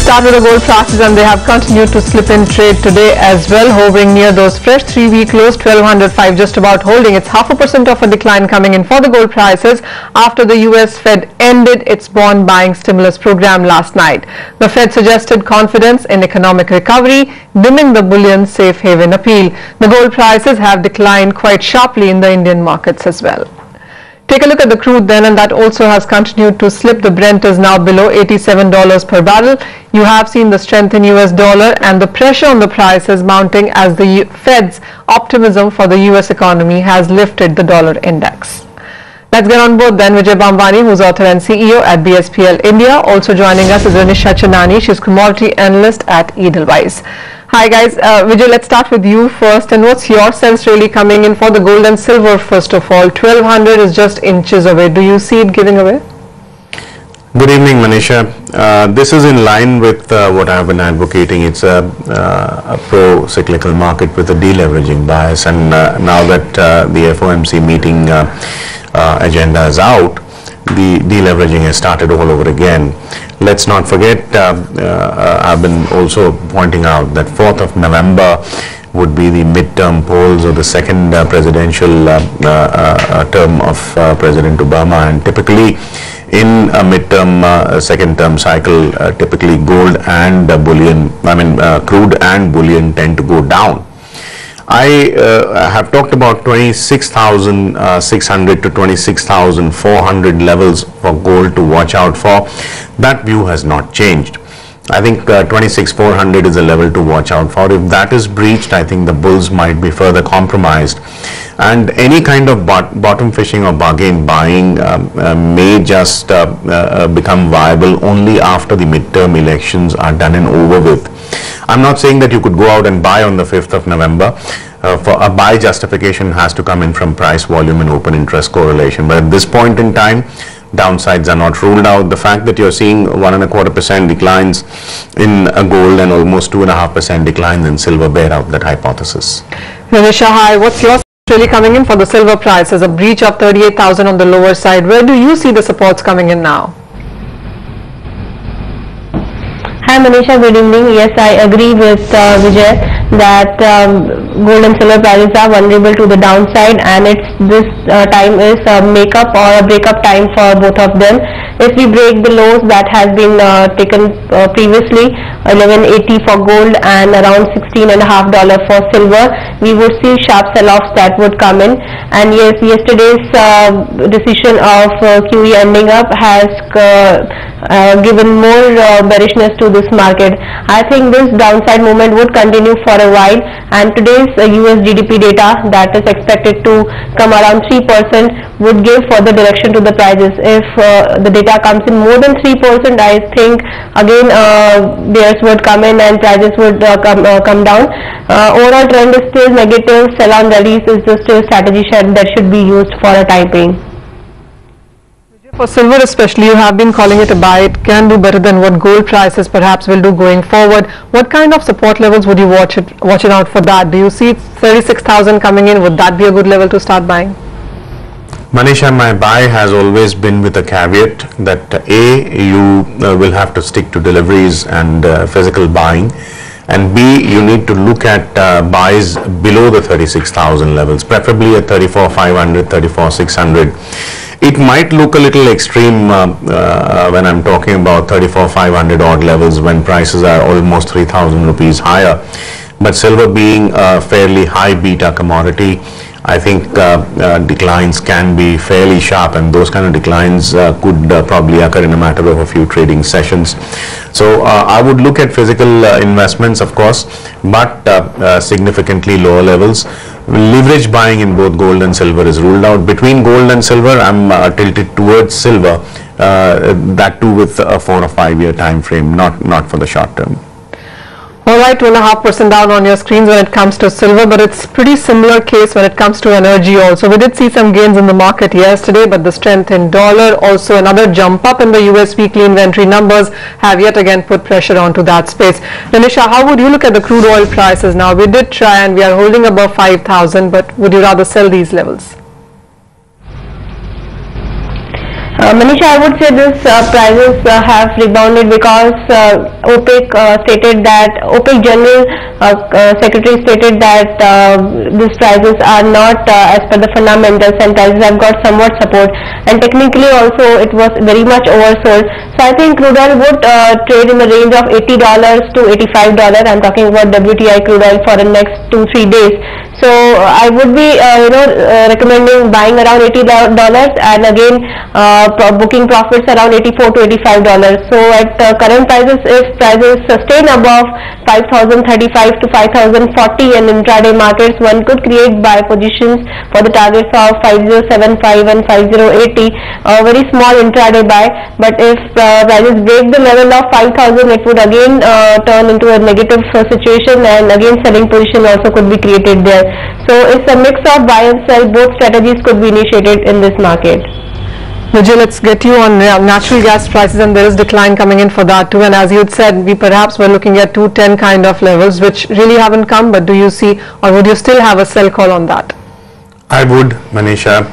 start with the gold prices, and they have continued to slip in trade today as well, hovering near those fresh 3-week lows, 1205, just about holding. It's 0.5% of a decline coming in for the gold prices after the US Fed ended its bond buying stimulus program last night. The Fed suggested confidence in economic recovery, dimming the bullion safe haven appeal. The gold prices have declined quite sharply in the Indian markets as well. Take a look at the crude then, and that also has continued to slip. The Brent is now below $87 per barrel. You have seen the strength in US dollar and the pressure on the prices mounting as the Fed's optimism for the US economy has lifted the dollar index. Let's get on board then. Vijay Bambani, who's author and CEO at BSPL India. Also joining us is Renisha Chenani. She's commodity analyst at Edelweiss. Hi guys, Vijay, let's start with you first. And what's your sense really coming in for the gold and silver first of all? 1200 is just inches away. Do you see it giving away? Good evening, Manisha. This is in line with what I've been advocating. It's a pro-cyclical market with a deleveraging bias, and now that the FOMC meeting agenda is out, the deleveraging has started all over again. Let's not forget, I've been also pointing out that 4th of November would be the midterm polls or the second presidential term of President Obama, and typically in a midterm second term cycle, typically gold and bullion, crude and bullion tend to go down. I have talked about 26,600 to 26,400 levels for gold to watch out for. That view has not changed. I think 26,400 is a level to watch out for. If that is breached, I think the bulls might be further compromised, and any kind of bottom fishing or bargain buying may just become viable only after the midterm elections are done and over with. I'm not saying that you could go out and buy on the 5th of November. For a buy, justification has to come in from price, volume and open interest correlation. But at this point in time, downsides are not ruled out. The fact that you're seeing 1.25% declines in gold and almost 2.5% declines in silver bear out that hypothesis. Renisha, hi. What's your really coming in for the silver price? As a breach of 38,000 on the lower side, where do you see the supports coming in now? Hi Manisha, good evening. Yes, I agree with Vijay that gold and silver prices are vulnerable to the downside, and this time is a make-up or a break-up time for both of them. If we break the lows that has been taken previously, 1180 for gold and around $16.50 for silver, we would see sharp sell-offs that would come in. And yes, yesterday's decision of QE ending up has given more bearishness to this market. I think this downside movement would continue for a while, and today's US GDP data that is expected to come around 3% would give further direction to the prices. If the data comes in more than 3%, I think again bears would come in and prices would come down. Overall trend is still negative. Sell-on rallies is just a strategy that should be used for a time being. For silver especially, you have been calling it a buy. It can do better than what gold prices perhaps will do going forward. What kind of support levels would you watch it out for that? Do you see 36,000 coming in? Would that be a good level to start buying? Manisha, my buy has always been with a caveat that A, you will have to stick to deliveries and physical buying, and B, you need to look at buys below the 36,000 levels, preferably at 34,500, 34,600. It might look a little extreme when I'm talking about 34,500 odd levels when prices are almost 3,000 rupees higher. But silver being a fairly high beta commodity, I think declines can be fairly sharp, and those kind of declines could probably occur in a matter of a few trading sessions. So I would look at physical investments, of course, but significantly lower levels. Leverage buying in both gold and silver is ruled out. Between gold and silver, I'm tilted towards silver, that too with a 4 or 5 year time frame, not for the short term. All right, 2.5% down on your screens when it comes to silver, but it's pretty similar case when it comes to energy also. We did see some gains in the market yesterday, but the strength in dollar, also another jump up in the US weekly inventory numbers have yet again put pressure onto that space. Renisha, how would you look at the crude oil prices now? We did try and we are holding above 5,000, but would you rather sell these levels? Manisha, I would say this prices have rebounded because OPEC stated that OPEC General Secretary stated that these prices are not as per the fundamentals, and prices have got somewhat support, and technically also it was very much oversold. So I think crude oil would trade in the range of $80 to $85. I'm talking about WTI crude oil for the next 2-3 days. So I would be recommending buying around $80 and again booking profits around $84 to $85. So at current prices, if prices sustain above 5,035 to 5,040 in intraday markets, one could create buy positions for the targets of 5075 and 5080, a very small intraday buy. But if prices break the level of 5,000, it would again turn into a negative situation, and again selling position also could be created there. So it's a mix of buy and sell. Both strategies could be initiated in this market. Vijay, let's get you on natural gas prices, and there is decline coming in for that too. And as you had said, we perhaps were looking at 210 kind of levels, which really haven't come. But do you see, or would you still have a sell call on that? I would, Manisha.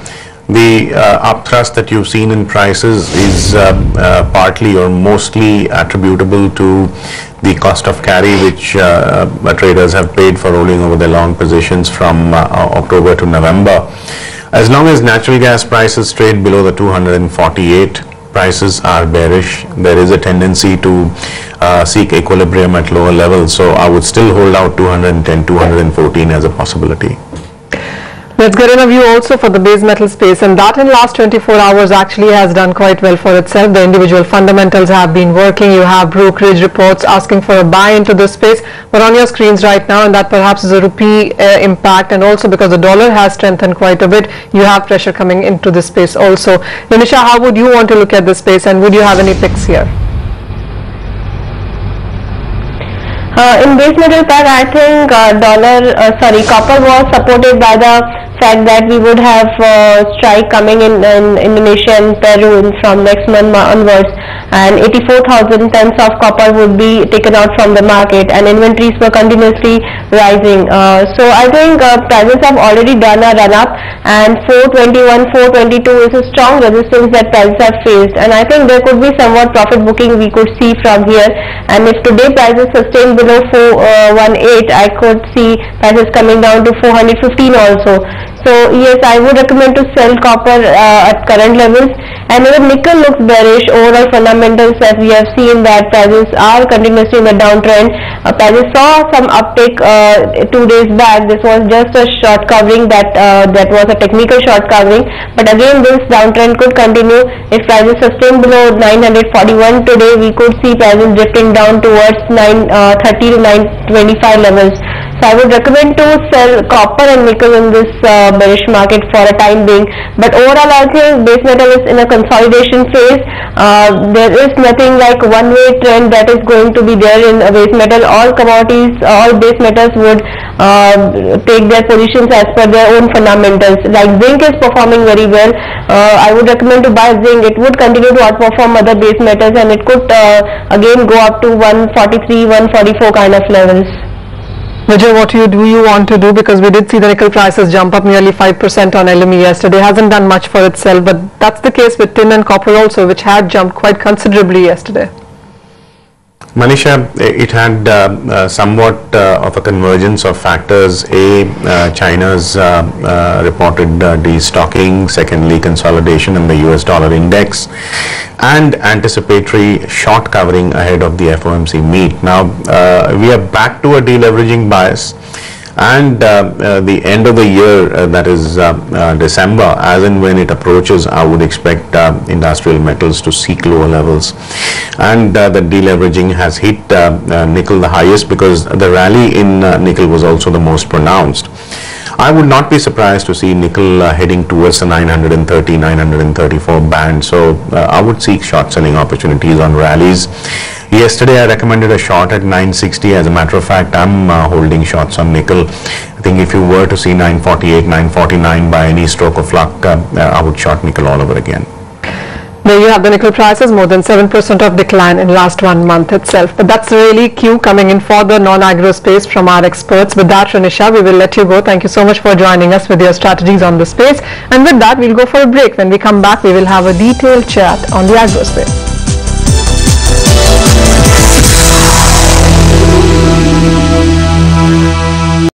The upthrust that you've seen in prices is partly or mostly attributable to the cost of carry which traders have paid for rolling over their long positions from October to November. As long as natural gas prices trade below the 248, prices are bearish. There is a tendency to seek equilibrium at lower levels. So I would still hold out 210, 214 as a possibility. Let's get in a view also for the base metal space, and that in last 24 hours actually has done quite well for itself. The individual fundamentals have been working. You have brokerage reports asking for a buy into this space, but on your screens right now, and that perhaps is a rupee impact, and also because the dollar has strengthened quite a bit, you have pressure coming into this space also. Manisha, how would you want to look at this space, and would you have any picks here? In base metal pair, I think copper was supported by the fact that we would have strike coming in Indonesia and Peru from next month onwards, and 84,000 tons of copper would be taken out from the market, and inventories were continuously rising. So I think prices have already done a run up, and 421, 422 is a strong resistance that prices have faced, and I think there could be somewhat profit booking we could see from here. And if today prices sustain below 418, I could see prices coming down to 415 also. So yes, I would recommend to sell copper at current levels. And even nickel looks bearish. Overall fundamentals, as we have seen, that prices are continuously in the downtrend. Prices saw some uptick 2 days back. This was just a short covering, that was a technical short covering. But again, this downtrend could continue. If prices sustain below 941 today, we could see prices drifting down towards 930 to 925 levels. So I would recommend to sell copper and nickel in this bearish market for a time being. But overall, I think base metal is in a consolidation phase. There is nothing like one-way trend that is going to be there in base metal. All commodities, all base metals would take their positions as per their own fundamentals. Like zinc is performing very well. I would recommend to buy zinc. It would continue to outperform other base metals, and it could again go up to 143, 144 kind of levels. Vijay, what do you want to do? Because we did see the nickel prices jump up nearly 5% on LME yesterday. Hasn't done much for itself, but that's the case with tin and copper also, which had jumped quite considerably yesterday. Manisha, it had somewhat of a convergence of factors. China's reported destocking, secondly consolidation in the US dollar index, and anticipatory short covering ahead of the FOMC meet. Now we are back to a deleveraging bias, and the end of the year, that is December, as and when it approaches, I would expect industrial metals to seek lower levels, and the deleveraging has hit nickel the highest, because the rally in nickel was also the most pronounced. I would not be surprised to see nickel heading towards the 930, 934 band. So I would seek short selling opportunities on rallies. Yesterday I recommended a short at 960. As a matter of fact, I'm holding shorts on nickel. I think if you were to see 948, 949 by any stroke of luck, I would short nickel all over again. There you have the nickel prices, more than 7% of decline in last 1 month itself. But that's really Q coming in for the non-agro space from our experts. With that, Renisha, we will let you go. Thank you so much for joining us with your strategies on the space. And with that, we'll go for a break. When we come back, we will have a detailed chat on the agro space.